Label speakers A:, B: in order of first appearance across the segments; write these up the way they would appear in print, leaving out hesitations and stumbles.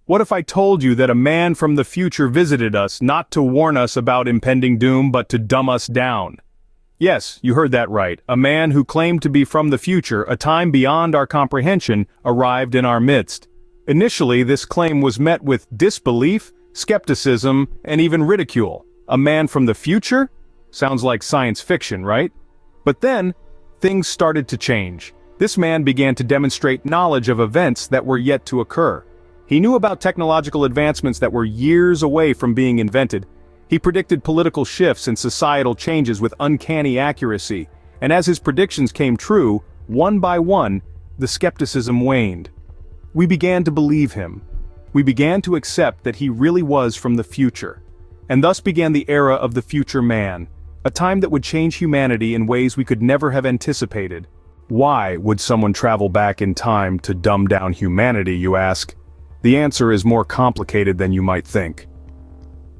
A: What if I told you that a man from the future visited us not to warn us about impending doom but to dumb us down? Yes, you heard that right. A man who claimed to be from the future, a time beyond our comprehension, arrived in our midst. Initially, this claim was met with disbelief, skepticism, and even ridicule. A man from the future? Sounds like science fiction, right? But then, things started to change. This man began to demonstrate knowledge of events that were yet to occur. He knew about technological advancements that were years away from being invented. He predicted political shifts and societal changes with uncanny accuracy, and as his predictions came true, one by one, the skepticism waned. We began to believe him. We began to accept that he really was from the future. And thus began the era of the future man, a time that would change humanity in ways we could never have anticipated. Why would someone travel back in time to dumb down humanity, you ask? The answer is more complicated than you might think.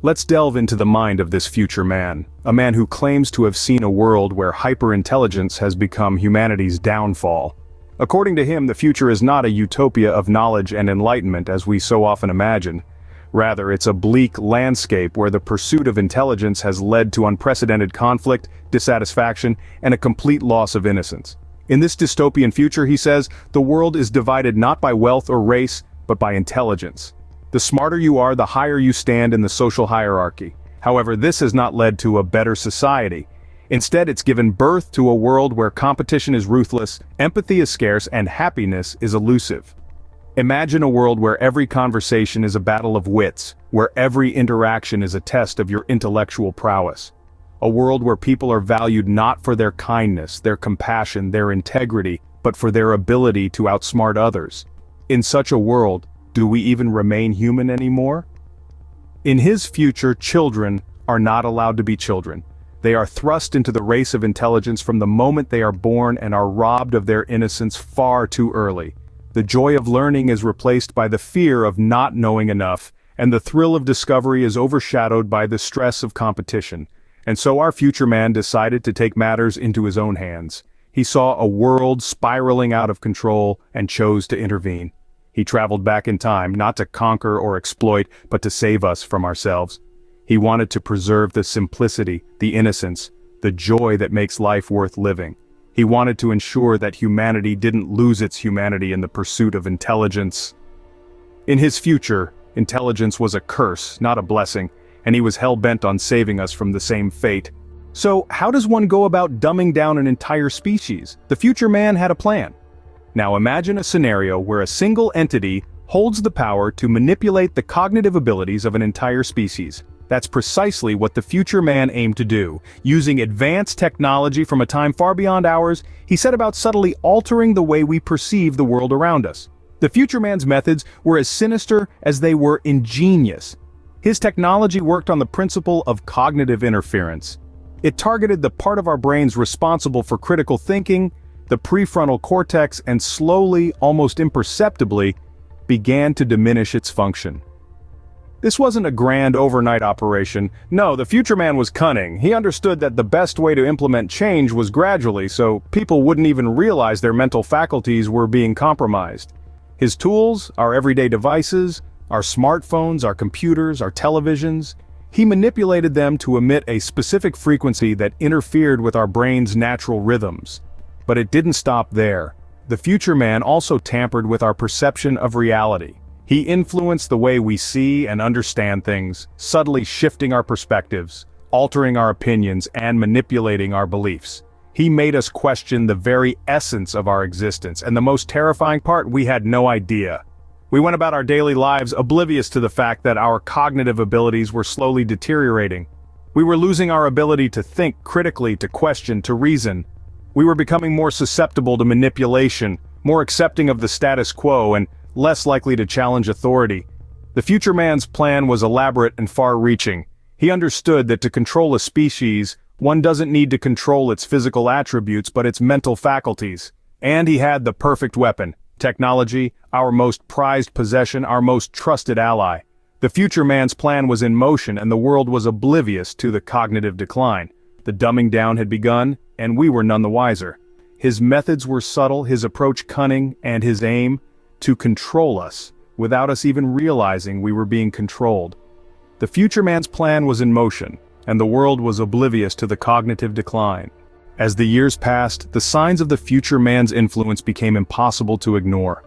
A: Let's delve into the mind of this future man, a man who claims to have seen a world where hyperintelligence has become humanity's downfall. According to him, the future is not a utopia of knowledge and enlightenment as we so often imagine. Rather, it's a bleak landscape where the pursuit of intelligence has led to unprecedented conflict, dissatisfaction, and a complete loss of innocence. In this dystopian future, he says, the world is divided not by wealth or race, but by intelligence. The smarter you are, the higher you stand in the social hierarchy. However, this has not led to a better society. Instead, it's given birth to a world where competition is ruthless, empathy is scarce, and happiness is elusive. Imagine a world where every conversation is a battle of wits, where every interaction is a test of your intellectual prowess. A world where people are valued not for their kindness, their compassion, their integrity, but for their ability to outsmart others. In such a world, do we even remain human anymore? In his future, children are not allowed to be children. They are thrust into the race of intelligence from the moment they are born and are robbed of their innocence far too early. The joy of learning is replaced by the fear of not knowing enough, and the thrill of discovery is overshadowed by the stress of competition. And so our future man decided to take matters into his own hands. He saw a world spiraling out of control and chose to intervene. He traveled back in time, not to conquer or exploit, but to save us from ourselves. He wanted to preserve the simplicity, the innocence, the joy that makes life worth living. He wanted to ensure that humanity didn't lose its humanity in the pursuit of intelligence. In his future, intelligence was a curse, not a blessing, and he was hell-bent on saving us from the same fate. So, how does one go about dumbing down an entire species? The future man had a plan. Now imagine a scenario where a single entity holds the power to manipulate the cognitive abilities of an entire species. That's precisely what the future man aimed to do. Using advanced technology from a time far beyond ours, he set about subtly altering the way we perceive the world around us. The future man's methods were as sinister as they were ingenious. His technology worked on the principle of cognitive interference. It targeted the part of our brains responsible for critical thinking, the prefrontal cortex, and slowly, almost imperceptibly, began to diminish its function. This wasn't a grand overnight operation. No, the future man was cunning. He understood that the best way to implement change was gradually, so people wouldn't even realize their mental faculties were being compromised. His tools, our everyday devices, our smartphones, our computers, our televisions, he manipulated them to emit a specific frequency that interfered with our brain's natural rhythms. But it didn't stop there. The future man also tampered with our perception of reality. He influenced the way we see and understand things, subtly shifting our perspectives, altering our opinions, and manipulating our beliefs. He made us question the very essence of our existence, and the most terrifying part, we had no idea. We went about our daily lives oblivious to the fact that our cognitive abilities were slowly deteriorating. We were losing our ability to think critically, to question, to reason. We were becoming more susceptible to manipulation, more accepting of the status quo, and less likely to challenge authority. The future man's plan was elaborate and far-reaching. He understood that to control a species, one doesn't need to control its physical attributes but its mental faculties. And he had the perfect weapon: technology, our most prized possession, our most trusted ally. The future man's plan was in motion, and the world was oblivious to the cognitive decline. The dumbing down had begun, and we were none the wiser. His methods were subtle, his approach cunning, and his aim: to control us, without us even realizing we were being controlled. The future man's plan was in motion, and the world was oblivious to the cognitive decline. As the years passed, the signs of the future man's influence became impossible to ignore.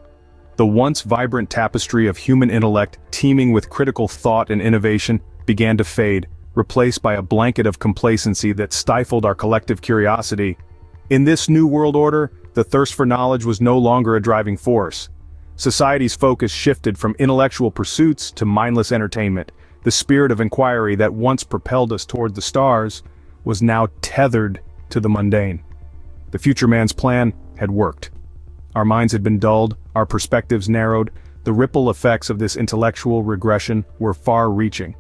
A: The once vibrant tapestry of human intellect, teeming with critical thought and innovation, began to fade, replaced by a blanket of complacency that stifled our collective curiosity. In this new world order, the thirst for knowledge was no longer a driving force. Society's focus shifted from intellectual pursuits to mindless entertainment. The spirit of inquiry that once propelled us toward the stars was now tethered to the mundane. The future man's plan had worked. Our minds had been dulled, our perspectives narrowed. The ripple effects of this intellectual regression were far-reaching.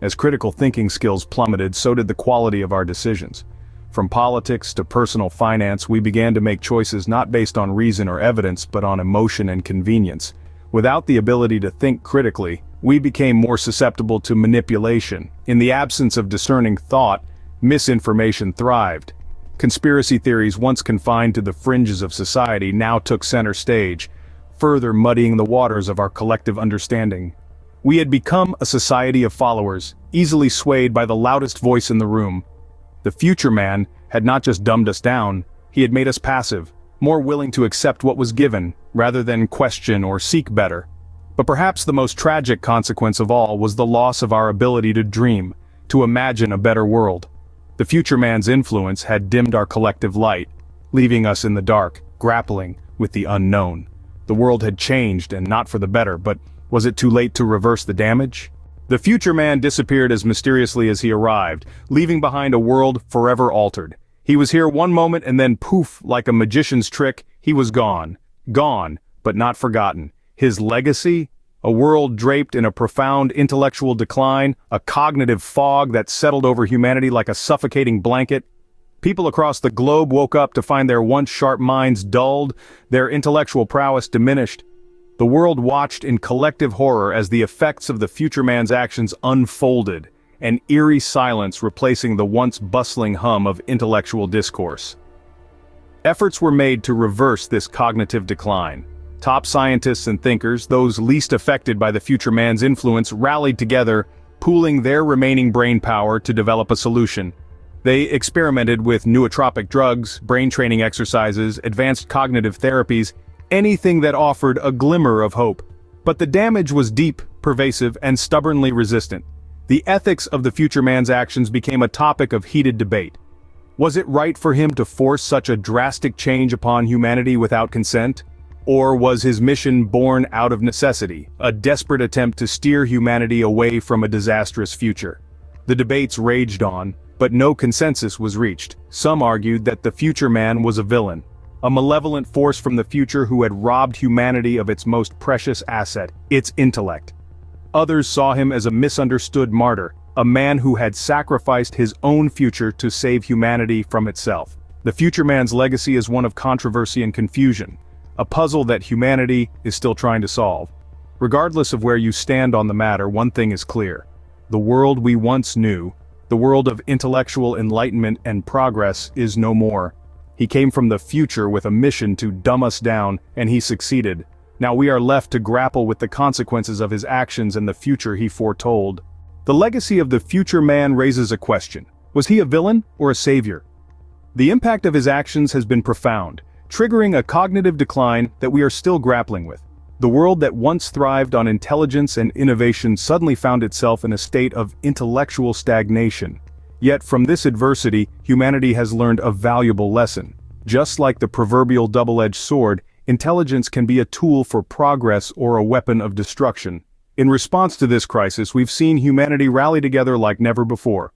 A: As critical thinking skills plummeted, so did the quality of our decisions. From politics to personal finance, we began to make choices not based on reason or evidence, but on emotion and convenience. Without the ability to think critically, we became more susceptible to manipulation. In the absence of discerning thought, misinformation thrived. Conspiracy theories, once confined to the fringes of society, now took center stage, further muddying the waters of our collective understanding. We had become a society of followers, easily swayed by the loudest voice in the room. The future man had not just dumbed us down, he had made us passive, more willing to accept what was given, rather than question or seek better. But perhaps the most tragic consequence of all was the loss of our ability to dream, to imagine a better world. The future man's influence had dimmed our collective light, leaving us in the dark, grappling with the unknown. The world had changed, and not for the better, but was it too late to reverse the damage? The future man disappeared as mysteriously as he arrived, leaving behind a world forever altered. He was here one moment and then poof, like a magician's trick, he was gone. Gone, but not forgotten. His legacy? A world draped in a profound intellectual decline, a cognitive fog that settled over humanity like a suffocating blanket. People across the globe woke up to find their once sharp minds dulled, their intellectual prowess diminished. The world watched in collective horror as the effects of the future man's actions unfolded, an eerie silence replacing the once bustling hum of intellectual discourse. Efforts were made to reverse this cognitive decline. Top scientists and thinkers, those least affected by the future man's influence, rallied together, pooling their remaining brain power to develop a solution. They experimented with nootropic drugs, brain training exercises, advanced cognitive therapies, anything that offered a glimmer of hope. But the damage was deep, pervasive, and stubbornly resistant. The ethics of the future man's actions became a topic of heated debate. Was it right for him to force such a drastic change upon humanity without consent? Or was his mission born out of necessity, a desperate attempt to steer humanity away from a disastrous future? The debates raged on, but no consensus was reached. Some argued that the future man was a villain, a malevolent force from the future who had robbed humanity of its most precious asset, its intellect. Others saw him as a misunderstood martyr, a man who had sacrificed his own future to save humanity from itself. The future man's legacy is one of controversy and confusion, a puzzle that humanity is still trying to solve. Regardless of where you stand on the matter, one thing is clear. The world we once knew, the world of intellectual enlightenment and progress, is no more. He came from the future with a mission to dumb us down, and he succeeded. Now we are left to grapple with the consequences of his actions and the future he foretold. The legacy of the future man raises a question. Was he a villain or a savior? The impact of his actions has been profound, triggering a cognitive decline that we are still grappling with. The world that once thrived on intelligence and innovation suddenly found itself in a state of intellectual stagnation. Yet from this adversity, humanity has learned a valuable lesson. Just like the proverbial double-edged sword, intelligence can be a tool for progress or a weapon of destruction. In response to this crisis, we've seen humanity rally together like never before.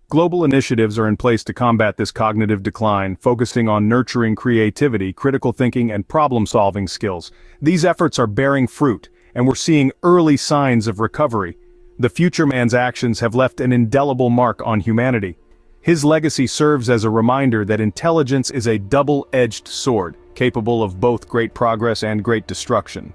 A: Global initiatives are in place to combat this cognitive decline, focusing on nurturing creativity, critical thinking, and problem-solving skills. These efforts are bearing fruit, and we're seeing early signs of recovery. The future man's actions have left an indelible mark on humanity. His legacy serves as a reminder that intelligence is a double-edged sword, capable of both great progress and great destruction.